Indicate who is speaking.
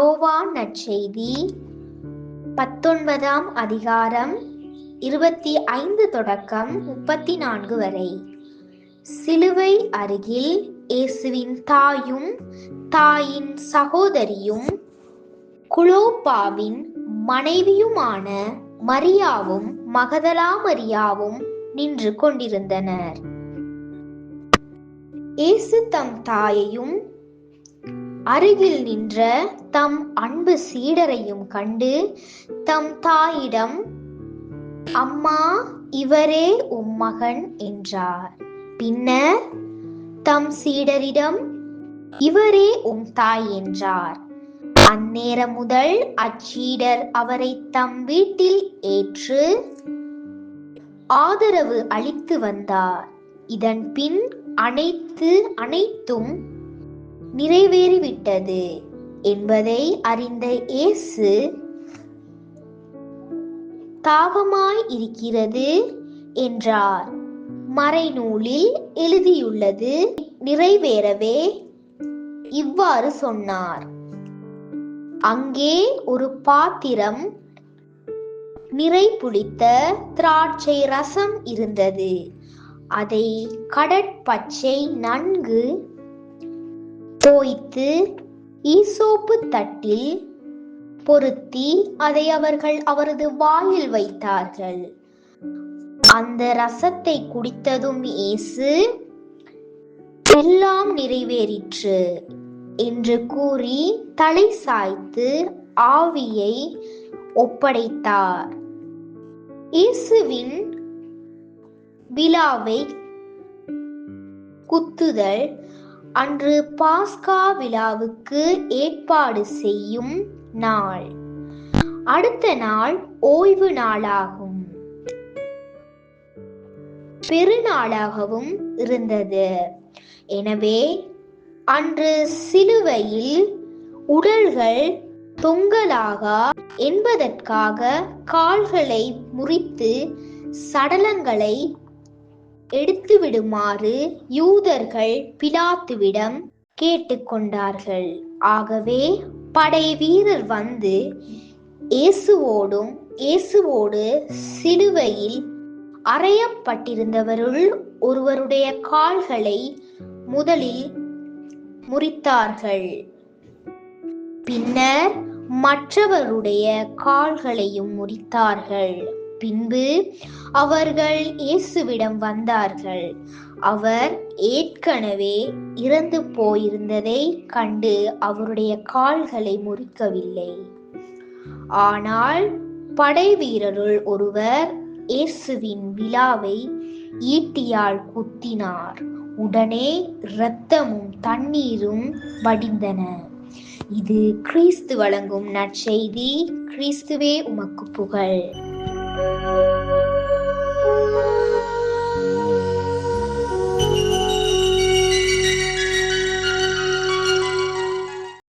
Speaker 1: யோவான் நற்செய்தி 19ஆம் அதிகாரம் 25 தொடக்கம் 34 வரை. சிலுவை அருகில் இயேசுவின் தாயும் தாயின் சகோதரியும் குளோப்பாவின் மனைவியுமான மரியாவும் மகதலா மரியாவும் நின்று கொண்டிருந்தனர். இயேசு தம் தாயையும் அருகில் நின்ற தம் அன்பு சீடரையும் கண்டு தம் தாயிடம், அம்மா, இவரே உம் மகன் என்றார். பின்னர் தம் சீடரிடம், இவரே உம் தாய் என்றார். அந்நேரம் முதல் அச்சீடர் அவரை தம் வீட்டில் ஏற்று ஆதரவு அளித்து வந்தார். இதன் பின் அனைத்தும் நிறைவேறிவிட்டது என்பதை அறிந்த இயேசு, தாகமாய் இருக்கிறது என்றார். மறைநூலில் எழுதியுள்ளது நிறைவேறவே இவ்வாறு சொன்னார். அங்கே ஒரு பாத்திரம் நிறை புளித்த திராட்சை ரசம் இருந்தது. அதை கடற்பச்சை நன்கு தோய்த்து ஈசோப்பு தட்டில் பொருத்தி அதை அவர்கள் அவரது வாயில் வைத்தார்கள். அந்த ரசத்தை குடித்ததும் இயேசு, எல்லாம் நிறைவேறிற்று என்று கூறி தலை சாய்த்து ஆவியை ஒப்படைத்தார். இயேசுவின் விழாவை குத்துதல் அன்று பாஸ்கா விழாவுக்கு ஏற்பாடு செய்யும் நாள். அடுத்த நாள் ஓய்வு நாளாகும் பெருநாளாகவும் இருந்தது. எனவே அன்று சிலுவையில் உடல்கள் தொங்கலாகா என்பதற்காக கால்களை முறித்து சடலங்களை எடுத்து விடுமாறு யூதர்கள் பிலாத்துவிடம் கேட்டுக்கொண்டார்கள். ஆகவே படை வீரர் வந்து இயேசுவோடு சிலுவையில் அறையப்பட்டிருந்தவருள் ஒருவருடைய கால்களை முதலில் முறித்தார்கள். பின்னர் மற்றவருடைய கால்களையும் முறித்தார்கள். பின்பு அவர்கள் இயேசுவிடம் வந்தார்கள். அவர் ஏற்கனவே இறந்து போயிருந்ததை கண்டு அவருடைய கால்களை முறிக்கவில்லை. ஆனால் படை வீரருள் ஒருவர் இயேசுவின் விழாவை ஈட்டியால் குத்தினார். உடனே இரத்தமும் தண்ணீரும் வடிந்தன. இது கிறிஸ்து வழங்கும் நற்செய்தி. கிறிஸ்துவே உமக்கு புகழ்.